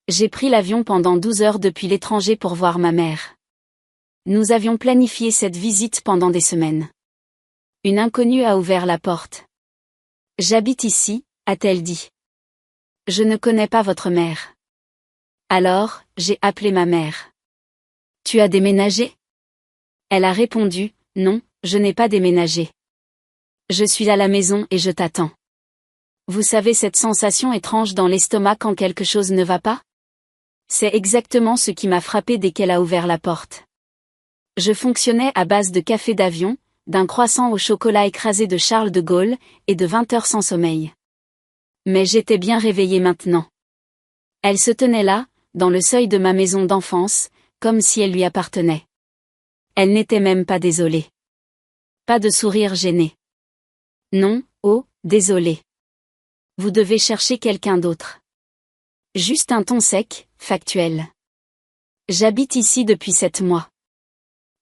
J'ai pris l'avion pendant 12 heures depuis l'étranger pour voir ma mère. Nous avions planifié cette visite pendant des semaines. Une inconnue a ouvert la porte. « J'habite ici », a-t-elle dit. « Je ne connais pas votre mère. » Alors, j'ai appelé ma mère. « Tu as déménagé ?» Elle a répondu, « Non, je n'ai pas déménagé. Je suis à la maison et je t'attends. » Vous savez cette sensation étrange dans l'estomac quand quelque chose ne va pas? C'est exactement ce qui m'a frappé dès qu'elle a ouvert la porte. Je fonctionnais à base de café d'avion, d'un croissant au chocolat écrasé de Charles de Gaulle, et de 20 heures sans sommeil. Mais j'étais bien réveillée maintenant. Elle se tenait là, dans le seuil de ma maison d'enfance, comme si elle lui appartenait. Elle n'était même pas désolée. Pas de sourire gêné. Non, oh, désolée. Vous devez chercher quelqu'un d'autre. Juste un ton sec, factuel. J'habite ici depuis 7 mois.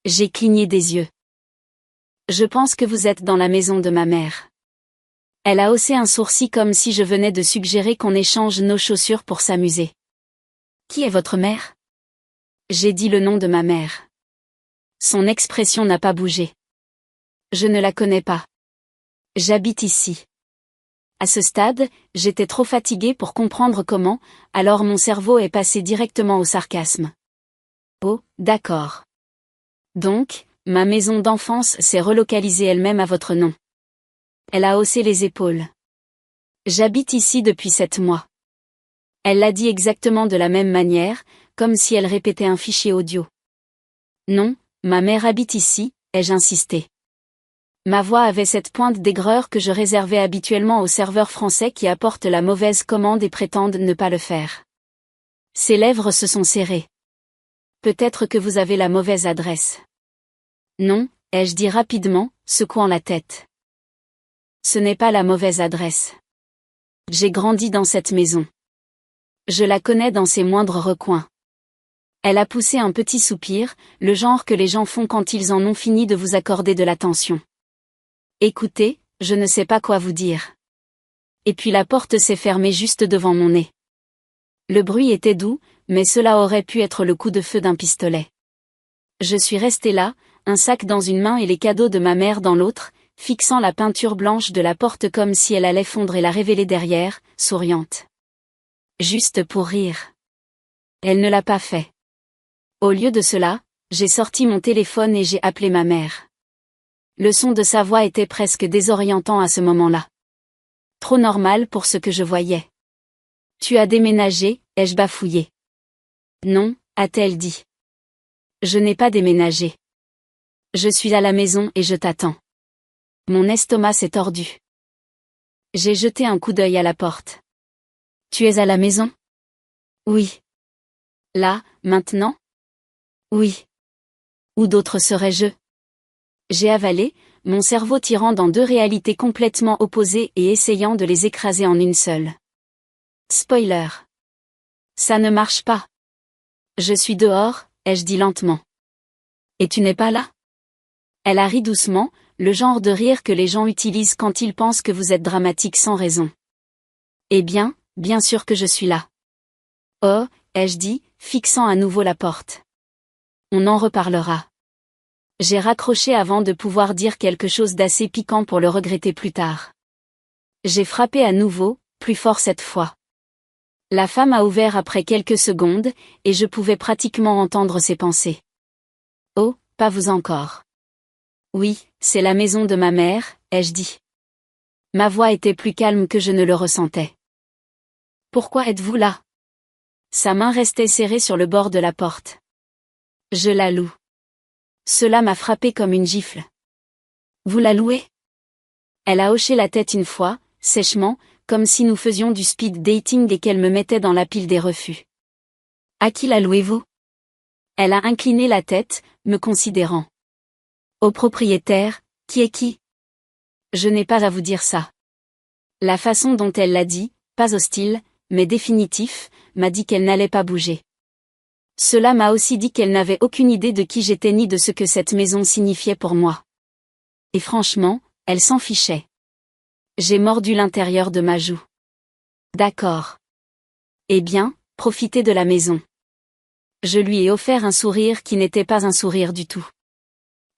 J'ai cligné des yeux. Je pense que vous êtes dans la maison de ma mère. Elle a haussé un sourcil comme si je venais de suggérer qu'on échange nos chaussures pour s'amuser. Qui est votre mère? J'ai dit le nom de ma mère. Son expression n'a pas bougé. Je ne la connais pas. J'habite ici. À ce stade, j'étais trop fatiguée pour comprendre comment, alors mon cerveau est passé directement au sarcasme. Oh, d'accord. Donc, ma maison d'enfance s'est relocalisée elle-même à votre nom. Elle a haussé les épaules. J'habite ici depuis 7 mois. Elle l'a dit exactement de la même manière, comme si elle répétait un fichier audio. Non, ma mère habite ici, ai-je insisté. Ma voix avait cette pointe d'aigreur que je réservais habituellement aux serveurs français qui apportent la mauvaise commande et prétendent ne pas le faire. Ses lèvres se sont serrées. Peut-être que vous avez la mauvaise adresse. Non, ai-je dit rapidement, secouant la tête. Ce n'est pas la mauvaise adresse. J'ai grandi dans cette maison. Je la connais dans ses moindres recoins. Elle a poussé un petit soupir, le genre que les gens font quand ils en ont fini de vous accorder de l'attention. Écoutez, je ne sais pas quoi vous dire. Et puis la porte s'est fermée juste devant mon nez. Le bruit était doux, mais cela aurait pu être le coup de feu d'un pistolet. Je suis restée là, un sac dans une main et les cadeaux de ma mère dans l'autre, fixant la peinture blanche de la porte comme si elle allait fondre et la révéler derrière, souriante. Juste pour rire. Elle ne l'a pas fait. Au lieu de cela, j'ai sorti mon téléphone et j'ai appelé ma mère. Le son de sa voix était presque désorientant à ce moment-là. Trop normal pour ce que je voyais. Tu as déménagé, ai-je bafouillé. Non, a-t-elle dit. Je n'ai pas déménagé. Je suis à la maison et je t'attends. Mon estomac s'est tordu. J'ai jeté un coup d'œil à la porte. Tu es à la maison? Oui. Là, maintenant? Oui. Où d'autre serais-je? J'ai avalé, mon cerveau tirant dans 2 réalités complètement opposées et essayant de les écraser en une seule. Spoiler. Ça ne marche pas. Je suis dehors, ai-je dit lentement. Et tu n'es pas là? Elle a ri doucement, le genre de rire que les gens utilisent quand ils pensent que vous êtes dramatique sans raison. Eh bien, bien sûr que je suis là. Oh, ai-je dit, fixant à nouveau la porte. On en reparlera. J'ai raccroché avant de pouvoir dire quelque chose d'assez piquant pour le regretter plus tard. J'ai frappé à nouveau, plus fort cette fois. La femme a ouvert après quelques secondes, et je pouvais pratiquement entendre ses pensées. Oh, pas vous encore. Oui, c'est la maison de ma mère, ai-je dit. Ma voix était plus calme que je ne le ressentais. Pourquoi êtes-vous là? Sa main restait serrée sur le bord de la porte. Je la loue. Cela m'a frappé comme une gifle. Vous la louez? Elle a hoché la tête une fois, sèchement, comme si nous faisions du speed dating et qu'elle me mettait dans la pile des refus. À qui la louez-vous? Elle a incliné la tête, me considérant. Au propriétaire, qui est qui? Je n'ai pas à vous dire ça. La façon dont elle l'a dit, pas hostile, mais définitif, m'a dit qu'elle n'allait pas bouger. Cela m'a aussi dit qu'elle n'avait aucune idée de qui j'étais ni de ce que cette maison signifiait pour moi. Et franchement, elle s'en fichait. J'ai mordu l'intérieur de ma joue. D'accord. Eh bien, profiter de la maison. Je lui ai offert un sourire qui n'était pas un sourire du tout.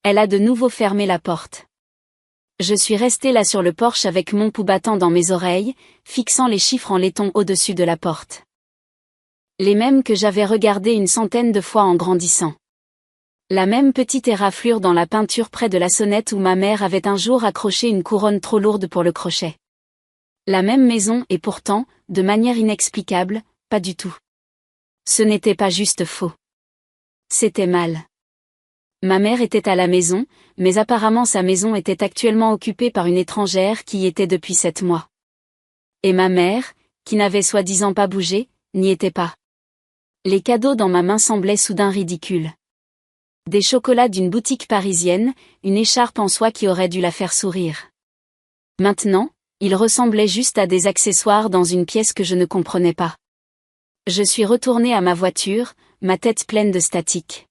Elle a de nouveau fermé la porte. Je suis restée là sur le porche avec mon pouls battant dans mes oreilles, fixant les chiffres en laiton au-dessus de la porte. Les mêmes que j'avais regardés une centaine de fois en grandissant. La même petite éraflure dans la peinture près de la sonnette où ma mère avait un jour accroché une couronne trop lourde pour le crochet. La même maison et pourtant, de manière inexplicable, pas du tout. Ce n'était pas juste faux. C'était mal. Ma mère était à la maison, mais apparemment sa maison était actuellement occupée par une étrangère qui y était depuis 7 mois. Et ma mère, qui n'avait soi-disant pas bougé, n'y était pas. Les cadeaux dans ma main semblaient soudain ridicules. Des chocolats d'une boutique parisienne, une écharpe en soie qui aurait dû la faire sourire. Maintenant, ils ressemblaient juste à des accessoires dans une pièce que je ne comprenais pas. Je suis retournée à ma voiture, ma tête pleine de statique.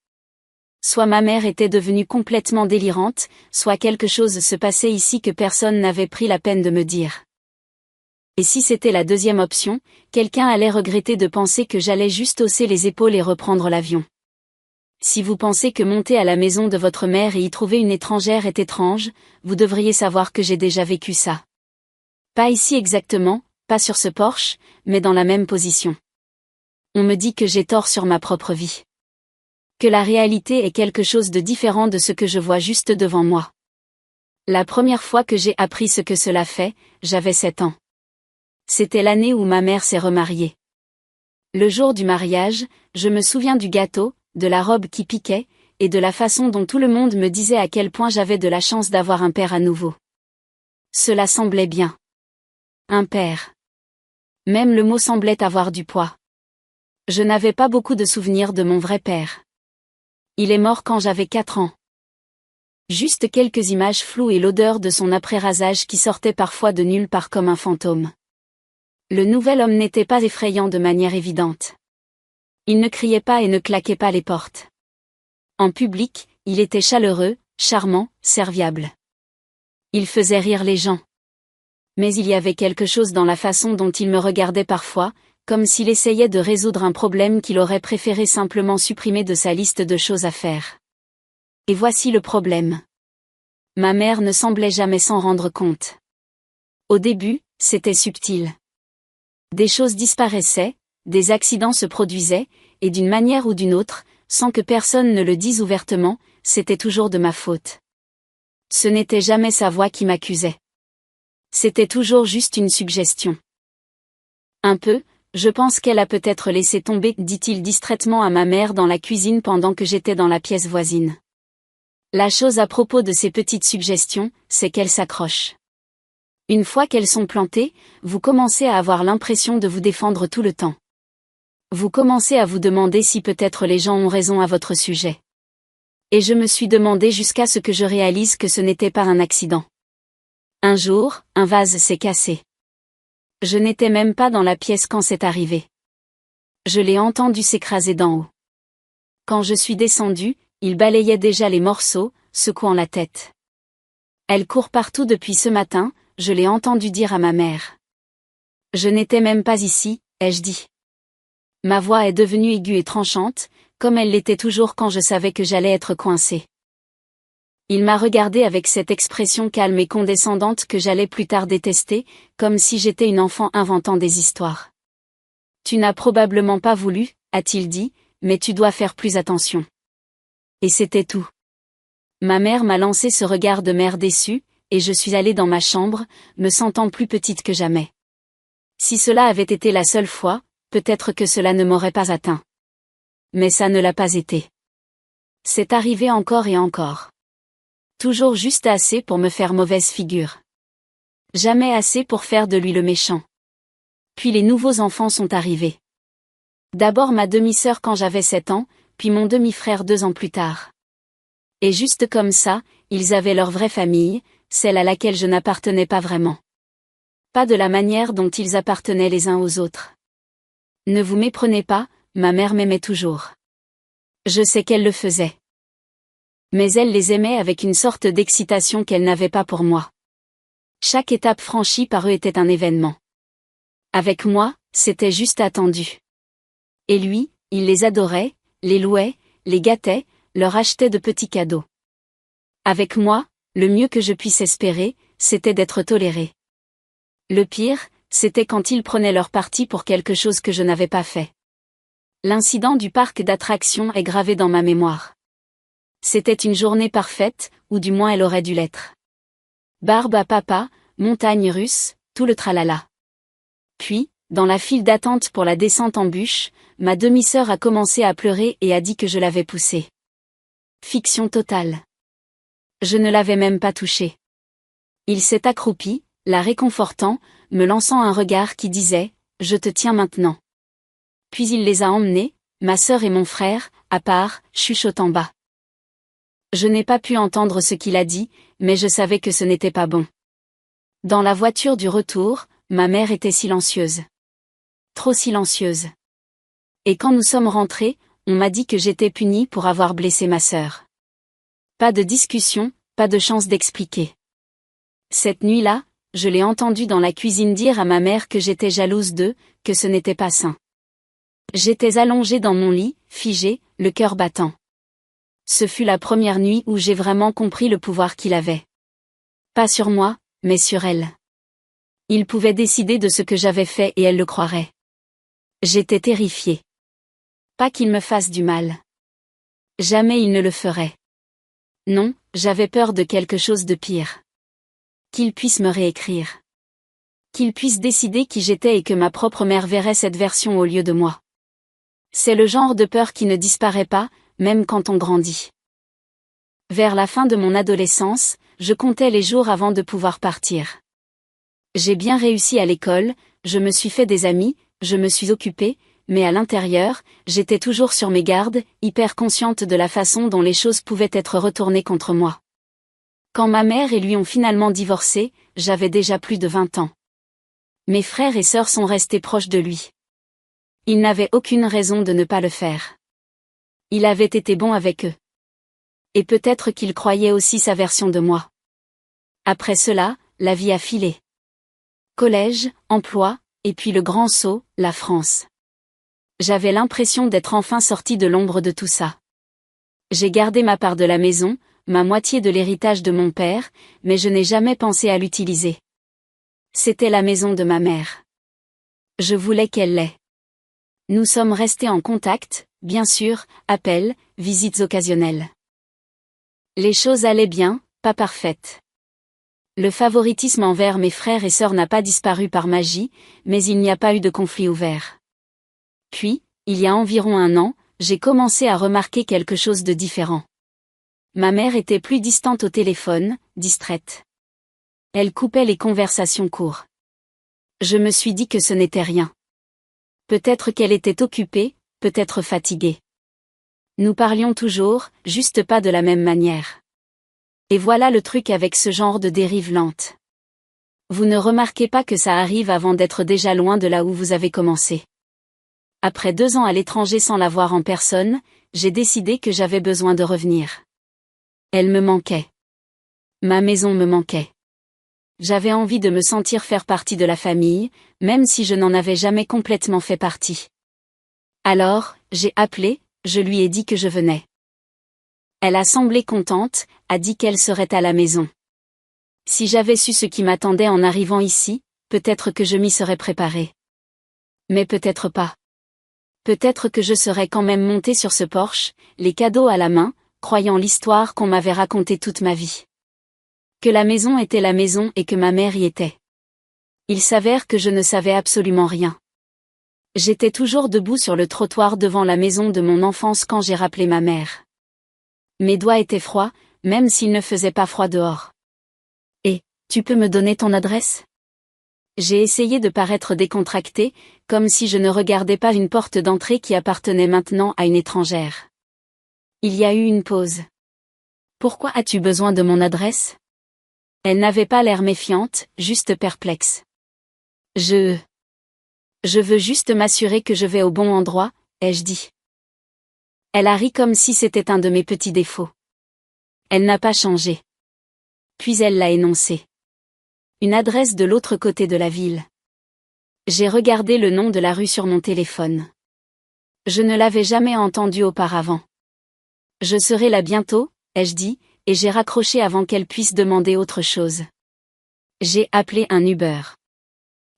Soit ma mère était devenue complètement délirante, soit quelque chose se passait ici que personne n'avait pris la peine de me dire. Et si c'était la deuxième option, quelqu'un allait regretter de penser que j'allais juste hausser les épaules et reprendre l'avion. Si vous pensez que monter à la maison de votre mère et y trouver une étrangère est étrange, vous devriez savoir que j'ai déjà vécu ça. Pas ici exactement, pas sur ce porche, mais dans la même position. On me dit que j'ai tort sur ma propre vie. Que la réalité est quelque chose de différent de ce que je vois juste devant moi. La première fois que j'ai appris ce que cela fait, j'avais 7 ans. C'était l'année où ma mère s'est remariée. Le jour du mariage, je me souviens du gâteau, de la robe qui piquait, et de la façon dont tout le monde me disait à quel point j'avais de la chance d'avoir un père à nouveau. Cela semblait bien. Un père. Même le mot semblait avoir du poids. Je n'avais pas beaucoup de souvenirs de mon vrai père. Il est mort quand j'avais 4 ans. Juste quelques images floues et l'odeur de son après-rasage qui sortait parfois de nulle part comme un fantôme. Le nouvel homme n'était pas effrayant de manière évidente. Il ne criait pas et ne claquait pas les portes. En public, il était chaleureux, charmant, serviable. Il faisait rire les gens. Mais il y avait quelque chose dans la façon dont il me regardait parfois, comme s'il essayait de résoudre un problème qu'il aurait préféré simplement supprimer de sa liste de choses à faire. Et voici le problème. Ma mère ne semblait jamais s'en rendre compte. Au début, c'était subtil. Des choses disparaissaient, des accidents se produisaient, et d'une manière ou d'une autre, sans que personne ne le dise ouvertement, c'était toujours de ma faute. Ce n'était jamais sa voix qui m'accusait. C'était toujours juste une suggestion. Un peu, je pense qu'elle a peut-être laissé tomber, dit-il distraitement à ma mère dans la cuisine pendant que j'étais dans la pièce voisine. La chose à propos de ces petites suggestions, c'est qu'elles s'accrochent. Une fois qu'elles sont plantées, vous commencez à avoir l'impression de vous défendre tout le temps. Vous commencez à vous demander si peut-être les gens ont raison à votre sujet. Et je me suis demandé jusqu'à ce que je réalise que ce n'était pas un accident. Un jour, un vase s'est cassé. Je n'étais même pas dans la pièce quand c'est arrivé. Je l'ai entendu s'écraser d'en haut. Quand je suis descendue, il balayait déjà les morceaux, secouant la tête. Elle court partout depuis ce matin, je l'ai entendu dire à ma mère. Je n'étais même pas ici, ai-je dit. Ma voix est devenue aiguë et tranchante, comme elle l'était toujours quand je savais que j'allais être coincée. Il m'a regardé avec cette expression calme et condescendante que j'allais plus tard détester, comme si j'étais une enfant inventant des histoires. Tu n'as probablement pas voulu, a-t-il dit, mais tu dois faire plus attention. Et c'était tout. Ma mère m'a lancé ce regard de mère déçue, et je suis allée dans ma chambre, me sentant plus petite que jamais. Si cela avait été la seule fois, peut-être que cela ne m'aurait pas atteint. Mais ça ne l'a pas été. C'est arrivé encore et encore. Toujours juste assez pour me faire mauvaise figure. Jamais assez pour faire de lui le méchant. Puis les nouveaux enfants sont arrivés. D'abord ma demi-sœur quand j'avais 7 ans, puis mon demi-frère 2 ans plus tard. Et juste comme ça, ils avaient leur vraie famille, celle à laquelle je n'appartenais pas vraiment. Pas de la manière dont ils appartenaient les uns aux autres. Ne vous méprenez pas, ma mère m'aimait toujours. Je sais qu'elle le faisait. Mais elle les aimait avec une sorte d'excitation qu'elle n'avait pas pour moi. Chaque étape franchie par eux était un événement. Avec moi, c'était juste attendu. Et lui, il les adorait, les louait, les gâtait, leur achetait de petits cadeaux. Avec moi, le mieux que je puisse espérer, c'était d'être toléré. Le pire, c'était quand ils prenaient leur parti pour quelque chose que je n'avais pas fait. L'incident du parc d'attractions est gravé dans ma mémoire. C'était une journée parfaite, ou du moins elle aurait dû l'être. Barbe à papa, montagne russe, tout le tralala. Puis, dans la file d'attente pour la descente en bûche, ma demi-sœur a commencé à pleurer et a dit que je l'avais poussée. Fiction totale. Je ne l'avais même pas touchée. Il s'est accroupi, la réconfortant, me lançant un regard qui disait « Je te tiens maintenant ». Puis il les a emmenés, ma sœur et mon frère, à part, chuchotant bas. Je n'ai pas pu entendre ce qu'il a dit, mais je savais que ce n'était pas bon. Dans la voiture du retour, ma mère était silencieuse. Trop silencieuse. Et quand nous sommes rentrés, on m'a dit que j'étais punie pour avoir blessé ma sœur. Pas de discussion, pas de chance d'expliquer. Cette nuit-là, je l'ai entendu dans la cuisine dire à ma mère que j'étais jalouse d'eux, que ce n'était pas sain. J'étais allongée dans mon lit, figée, le cœur battant. Ce fut la première nuit où j'ai vraiment compris le pouvoir qu'il avait. Pas sur moi, mais sur elle. Il pouvait décider de ce que j'avais fait et elle le croirait. J'étais terrifiée. Pas qu'il me fasse du mal. Jamais il ne le ferait. Non, j'avais peur de quelque chose de pire. Qu'il puisse me réécrire. Qu'il puisse décider qui j'étais et que ma propre mère verrait cette version au lieu de moi. C'est le genre de peur qui ne disparaît pas, même quand on grandit. Vers la fin de mon adolescence, je comptais les jours avant de pouvoir partir. J'ai bien réussi à l'école, je me suis fait des amis, je me suis occupée, mais à l'intérieur, j'étais toujours sur mes gardes, hyper consciente de la façon dont les choses pouvaient être retournées contre moi. Quand ma mère et lui ont finalement divorcé, j'avais déjà plus de 20 ans. Mes frères et sœurs sont restés proches de lui. Il n'avait aucune raison de ne pas le faire. Il avait été bon avec eux. Et peut-être qu'il croyait aussi sa version de moi. Après cela, la vie a filé. Collège, emploi, et puis le grand saut, la France. J'avais l'impression d'être enfin sortie de l'ombre de tout ça. J'ai gardé ma part de la maison, ma moitié de l'héritage de mon père, mais je n'ai jamais pensé à l'utiliser. C'était la maison de ma mère. Je voulais qu'elle l'ait. Nous sommes restés en contact, bien sûr, appels, visites occasionnelles. Les choses allaient bien, pas parfaites. Le favoritisme envers mes frères et sœurs n'a pas disparu par magie, mais il n'y a pas eu de conflit ouvert. Puis, il y a environ 1 an, j'ai commencé à remarquer quelque chose de différent. Ma mère était plus distante au téléphone, distraite. Elle coupait les conversations courtes. Je me suis dit que ce n'était rien. Peut-être qu'elle était occupée, peut-être fatiguée. Nous parlions toujours, juste pas de la même manière. Et voilà le truc avec ce genre de dérive lente. Vous ne remarquez pas que ça arrive avant d'être déjà loin de là où vous avez commencé. Après 2 ans à l'étranger sans la voir en personne, j'ai décidé que j'avais besoin de revenir. Elle me manquait. Ma maison me manquait. J'avais envie de me sentir faire partie de la famille, même si je n'en avais jamais complètement fait partie. Alors, j'ai appelé, je lui ai dit que je venais. Elle a semblé contente, a dit qu'elle serait à la maison. Si j'avais su ce qui m'attendait en arrivant ici, peut-être que je m'y serais préparée. Mais peut-être pas. Peut-être que je serais quand même montée sur ce Porsche, les cadeaux à la main, croyant l'histoire qu'on m'avait racontée toute ma vie. Que la maison était la maison et que ma mère y était. Il s'avère que je ne savais absolument rien. J'étais toujours debout sur le trottoir devant la maison de mon enfance quand j'ai rappelé ma mère. Mes doigts étaient froids, même s'il ne faisait pas froid dehors. Et, tu peux me donner ton adresse ? J'ai essayé de paraître décontractée, comme si je ne regardais pas une porte d'entrée qui appartenait maintenant à une étrangère. Il y a eu une pause. Pourquoi as-tu besoin de mon adresse ? Elle n'avait pas l'air méfiante, juste perplexe. Je veux juste m'assurer que je vais au bon endroit, ai-je dit. Elle a ri comme si c'était un de mes petits défauts. Elle n'a pas changé. Puis elle l'a énoncé. Une adresse de l'autre côté de la ville. J'ai regardé le nom de la rue sur mon téléphone. Je ne l'avais jamais entendue auparavant. Je serai là bientôt, ai-je dit, et j'ai raccroché avant qu'elle puisse demander autre chose. J'ai appelé un Uber.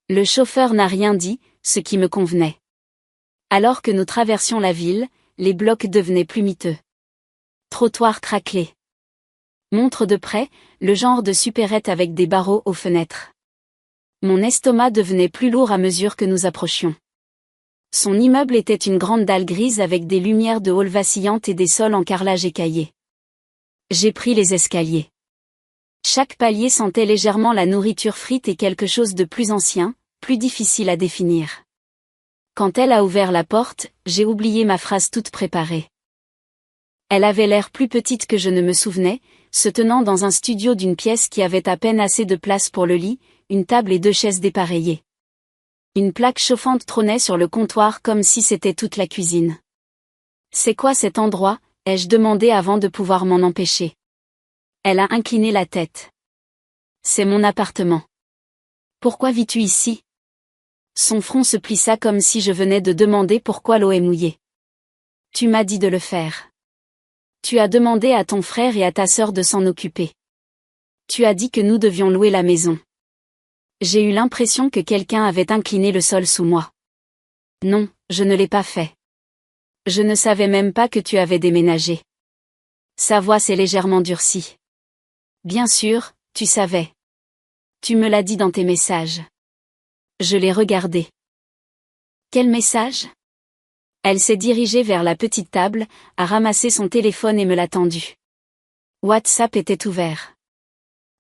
Le chauffeur n'a rien dit, ce qui me convenait. Alors que nous traversions la ville, les blocs devenaient plus miteux. Trottoirs craquelés. Montre de près, le genre de supérette avec des barreaux aux fenêtres. Mon estomac devenait plus lourd à mesure que nous approchions. Son immeuble était une grande dalle grise avec des lumières de hall vacillantes et des sols en carrelage écaillé. J'ai pris les escaliers. Chaque palier sentait légèrement la nourriture frite et quelque chose de plus ancien, plus difficile à définir. Quand elle a ouvert la porte, j'ai oublié ma phrase toute préparée. Elle avait l'air plus petite que je ne me souvenais, se tenant dans un studio d'une pièce qui avait à peine assez de place pour le lit, une table et 2 chaises dépareillées. Une plaque chauffante trônait sur le comptoir comme si c'était toute la cuisine. « C'est quoi cet endroit ?» ai-je demandé avant de pouvoir m'en empêcher. Elle a incliné la tête. « C'est mon appartement. »« Pourquoi vis-tu ici ?» Son front se plissa comme si je venais de demander pourquoi l'eau est mouillée. « Tu m'as dit de le faire. Tu as demandé à ton frère et à ta sœur de s'en occuper. Tu as dit que nous devions louer la maison. » J'ai eu l'impression que quelqu'un avait incliné le sol sous moi. Non, je ne l'ai pas fait. Je ne savais même pas que tu avais déménagé. Sa voix s'est légèrement durcie. Bien sûr, tu savais. Tu me l'as dit dans tes messages. Je l'ai regardé. Quel message ? Elle s'est dirigée vers la petite table, a ramassé son téléphone et me l'a tendu. WhatsApp était ouvert.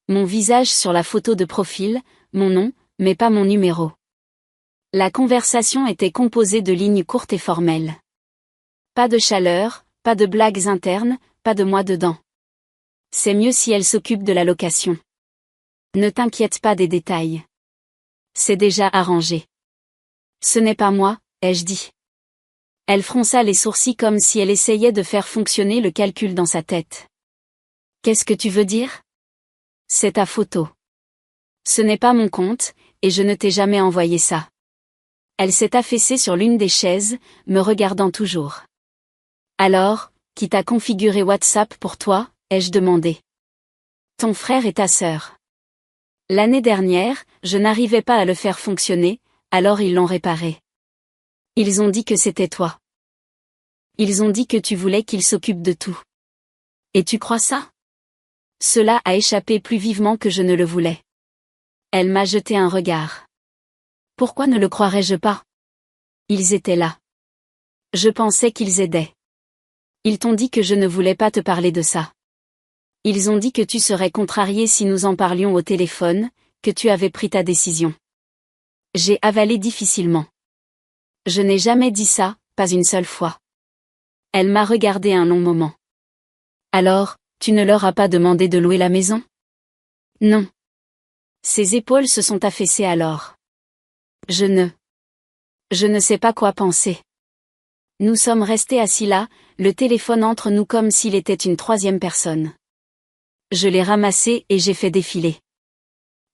Mon visage sur la photo de profil, mon nom, mais pas mon numéro. La conversation était composée de lignes courtes et formelles. Pas de chaleur, pas de blagues internes, pas de moi dedans. C'est mieux si elle s'occupe de la location. Ne t'inquiète pas des détails. C'est déjà arrangé. Ce n'est pas moi, ai-je dit. Elle fronça les sourcils comme si elle essayait de faire fonctionner le calcul dans sa tête. Qu'est-ce que tu veux dire ? C'est ta photo. Ce n'est pas mon compte, et je ne t'ai jamais envoyé ça. Elle s'est affaissée sur l'une des chaises, me regardant toujours. Alors, qui t'a configuré WhatsApp pour toi, ai-je demandé. Ton frère et ta sœur. L'année dernière, je n'arrivais pas à le faire fonctionner, alors ils l'ont réparé. Ils ont dit que c'était toi. Ils ont dit que tu voulais qu'il s'occupe de tout. Et tu crois ça ? Cela a échappé plus vivement que je ne le voulais. Elle m'a jeté un regard. Pourquoi ne le croirais-je pas ? Ils étaient là. Je pensais qu'ils aidaient. Ils t'ont dit que je ne voulais pas te parler de ça. Ils ont dit que tu serais contrarié si nous en parlions au téléphone, que tu avais pris ta décision. J'ai avalé difficilement. Je n'ai jamais dit ça, pas une seule fois. Elle m'a regardé un long moment. Alors, tu ne leur as pas demandé de louer la maison ? Non. Ses épaules se sont affaissées alors. Je ne sais pas quoi penser. Nous sommes restés assis là, le téléphone entre nous comme s'il était une 3e personne. Je l'ai ramassé et j'ai fait défiler.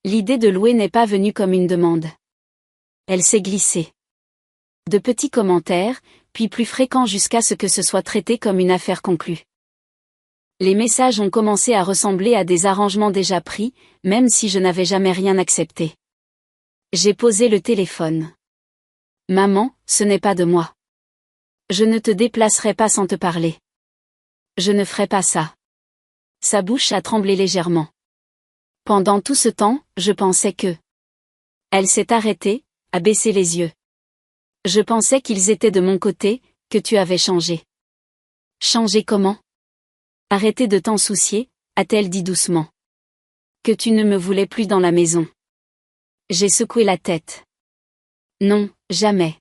L'idée de louer n'est pas venue comme une demande. Elle s'est glissée. De petits commentaires, puis plus fréquents jusqu'à ce que ce soit traité comme une affaire conclue. Les messages ont commencé à ressembler à des arrangements déjà pris, même si je n'avais jamais rien accepté. J'ai posé le téléphone. Maman, ce n'est pas de moi. Je ne te déplacerai pas sans te parler. Je ne ferai pas ça. Sa bouche a tremblé légèrement. Pendant tout ce temps, je pensais que... Elle s'est arrêtée, a baissé les yeux. Je pensais qu'ils étaient de mon côté, que tu avais changé. Changé comment ? Arrêtez de t'en soucier, a-t-elle dit doucement. Que tu ne me voulais plus dans la maison. J'ai secoué la tête. Non, jamais.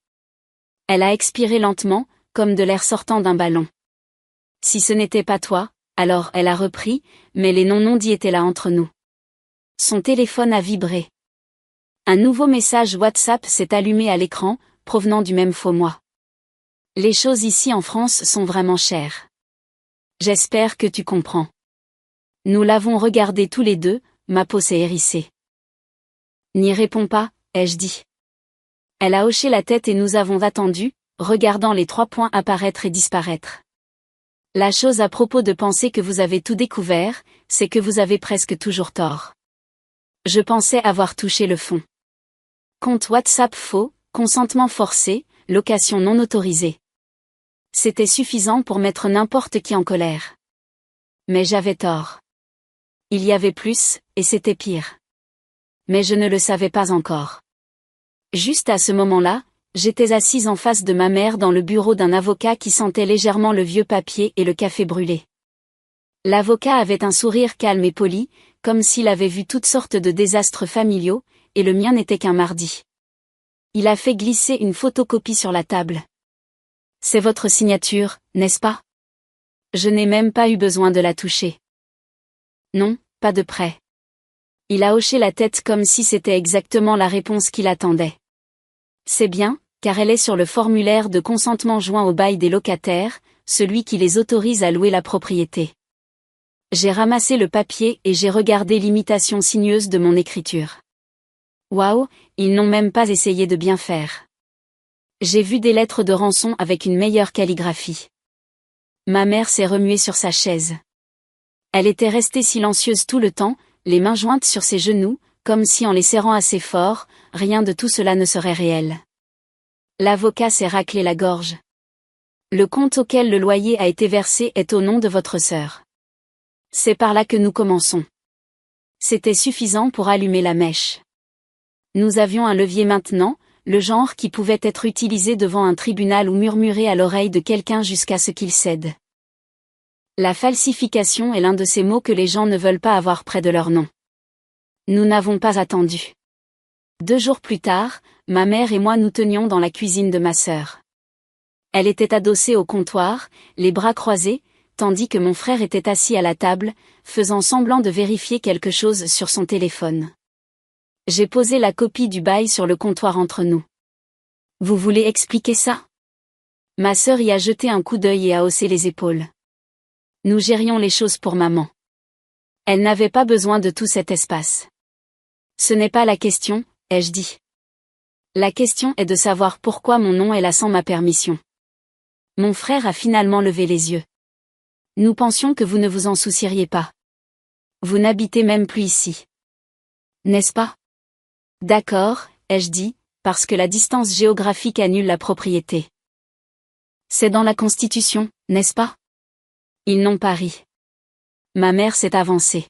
Elle a expiré lentement, comme de l'air sortant d'un ballon. Si ce n'était pas toi, alors elle a repris, mais les non-dits étaient là entre nous. Son téléphone a vibré. Un nouveau message WhatsApp s'est allumé à l'écran, provenant du même faux moi. Les choses ici en France sont vraiment chères. J'espère que tu comprends. Nous l'avons regardé tous les deux, ma peau s'est hérissée. N'y réponds pas, ai-je dit. Elle a hoché la tête et nous avons attendu, regardant les 3 points apparaître et disparaître. La chose à propos de penser que vous avez tout découvert, c'est que vous avez presque toujours tort. Je pensais avoir touché le fond. Compte WhatsApp faux, consentement forcé, location non autorisée. C'était suffisant pour mettre n'importe qui en colère. Mais j'avais tort. Il y avait plus, et c'était pire. Mais je ne le savais pas encore. Juste à ce moment-là, j'étais assise en face de ma mère dans le bureau d'un avocat qui sentait légèrement le vieux papier et le café brûlé. L'avocat avait un sourire calme et poli, comme s'il avait vu toutes sortes de désastres familiaux, et le mien n'était qu'un mardi. Il a fait glisser une photocopie sur la table. C'est votre signature, n'est-ce pas? Je n'ai même pas eu besoin de la toucher. Non, pas de près. Il a hoché la tête comme si c'était exactement la réponse qu'il attendait. C'est bien, car elle est sur le formulaire de consentement joint au bail des locataires, celui qui les autorise à louer la propriété. J'ai ramassé le papier et j'ai regardé l'imitation sinueuse de mon écriture. Waouh, ils n'ont même pas essayé de bien faire. J'ai vu des lettres de rançon avec une meilleure calligraphie. Ma mère s'est remuée sur sa chaise. Elle était restée silencieuse tout le temps, les mains jointes sur ses genoux, comme si en les serrant assez fort, rien de tout cela ne serait réel. L'avocat s'est raclé la gorge. Le compte auquel le loyer a été versé est au nom de votre sœur. C'est par là que nous commençons. C'était suffisant pour allumer la mèche. Nous avions un levier maintenant, le genre qui pouvait être utilisé devant un tribunal ou murmuré à l'oreille de quelqu'un jusqu'à ce qu'il cède. La falsification est l'un de ces mots que les gens ne veulent pas avoir près de leur nom. Nous n'avons pas attendu. 2 jours plus tard, ma mère et moi nous tenions dans la cuisine de ma sœur. Elle était adossée au comptoir, les bras croisés, tandis que mon frère était assis à la table, faisant semblant de vérifier quelque chose sur son téléphone. J'ai posé la copie du bail sur le comptoir entre nous. Vous voulez expliquer ça? Ma sœur y a jeté un coup d'œil et a haussé les épaules. Nous gérions les choses pour maman. Elle n'avait pas besoin de tout cet espace. Ce n'est pas la question, ai-je dit. La question est de savoir pourquoi mon nom est là sans ma permission. Mon frère a finalement levé les yeux. Nous pensions que vous ne vous en soucieriez pas. Vous n'habitez même plus ici. N'est-ce pas? D'accord, ai-je dit, parce que la distance géographique annule la propriété. C'est dans la Constitution, n'est-ce pas? Ils n'ont pas ri. Ma mère s'est avancée.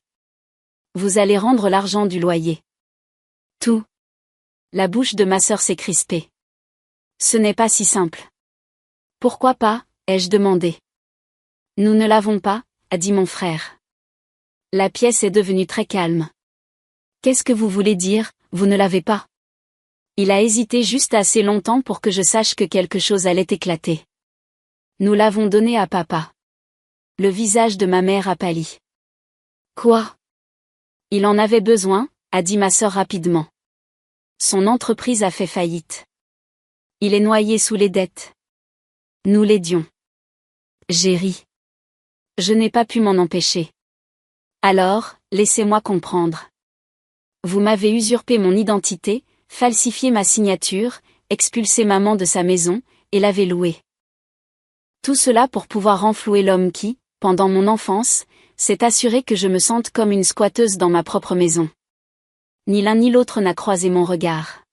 Vous allez rendre l'argent du loyer. Tout. La bouche de ma sœur s'est crispée. Ce n'est pas si simple. Pourquoi pas, ai-je demandé. Nous ne l'avons pas, a dit mon frère. La pièce est devenue très calme. Qu'est-ce que vous voulez dire, vous ne l'avez pas? Il a hésité juste assez longtemps pour que je sache que quelque chose allait éclater. Nous l'avons donné à papa. Le visage de ma mère a pâli. Quoi? Il en avait besoin, a dit ma sœur rapidement. Son entreprise a fait faillite. Il est noyé sous les dettes. Nous l'aidions. J'ai ri. Je n'ai pas pu m'en empêcher. Alors, laissez-moi comprendre. Vous m'avez usurpé mon identité, falsifié ma signature, expulsé maman de sa maison, et l'avez louée. Tout cela pour pouvoir renflouer l'homme qui, pendant mon enfance, s'est assuré que je me sente comme une squatteuse dans ma propre maison. Ni l'un ni l'autre n'a croisé mon regard.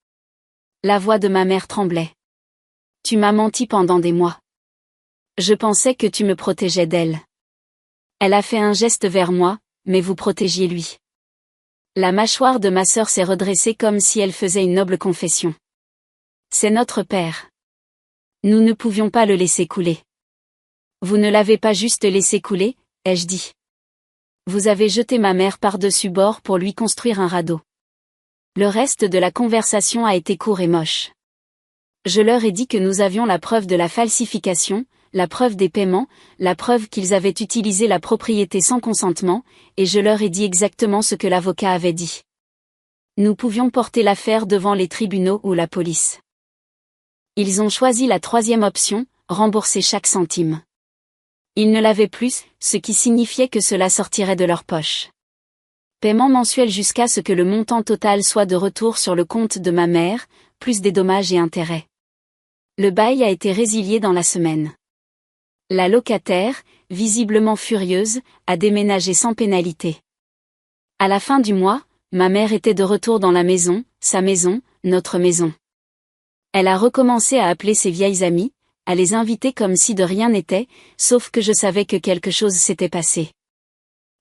La voix de ma mère tremblait. Tu m'as menti pendant des mois. Je pensais que tu me protégeais d'elle. Elle a fait un geste vers moi, mais vous protégiez lui. La mâchoire de ma sœur s'est redressée comme si elle faisait une noble confession. C'est notre père. Nous ne pouvions pas le laisser couler. Vous ne l'avez pas juste laissé couler, ai-je dit. Vous avez jeté ma mère par-dessus bord pour lui construire un radeau. Le reste de la conversation a été court et moche. Je leur ai dit que nous avions la preuve de la falsification, la preuve des paiements, la preuve qu'ils avaient utilisé la propriété sans consentement, et je leur ai dit exactement ce que l'avocat avait dit. Nous pouvions porter l'affaire devant les tribunaux ou la police. Ils ont choisi la 3e option, rembourser chaque centime. Ils ne l'avaient plus, ce qui signifiait que cela sortirait de leur poche. Paiement mensuel jusqu'à ce que le montant total soit de retour sur le compte de ma mère, plus des dommages et intérêts. Le bail a été résilié dans la semaine. La locataire, visiblement furieuse, a déménagé sans pénalité. À la fin du mois, ma mère était de retour dans la maison, sa maison, notre maison. Elle a recommencé à appeler ses vieilles amies, à les inviter comme si de rien n'était, sauf que je savais que quelque chose s'était passé.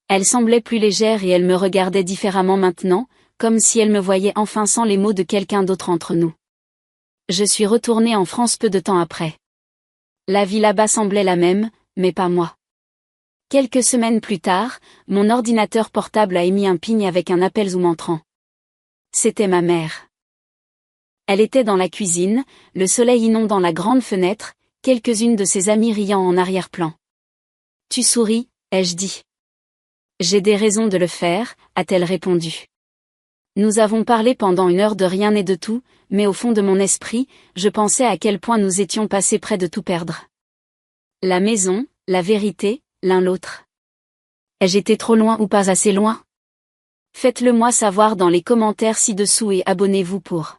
Elle semblait plus légère et elle me regardait différemment maintenant, comme si elle me voyait enfin sans les mots de quelqu'un d'autre entre nous. Je suis retournée en France peu de temps après. La vie là-bas semblait la même, mais pas moi. Quelques semaines plus tard, mon ordinateur portable a émis un ping avec un appel Zoom entrant. C'était ma mère. Elle était dans la cuisine, le soleil inondant la grande fenêtre, quelques-unes de ses amies riant en arrière-plan. « Tu souris ?» ai-je dit. « J'ai des raisons de le faire », a-t-elle répondu. Nous avons parlé pendant 1 heure de rien et de tout, mais au fond de mon esprit, je pensais à quel point nous étions passés près de tout perdre. La maison, la vérité, l'un l'autre. Ai-je été trop loin ou pas assez loin? Faites-le moi savoir dans les commentaires ci-dessous et abonnez-vous pour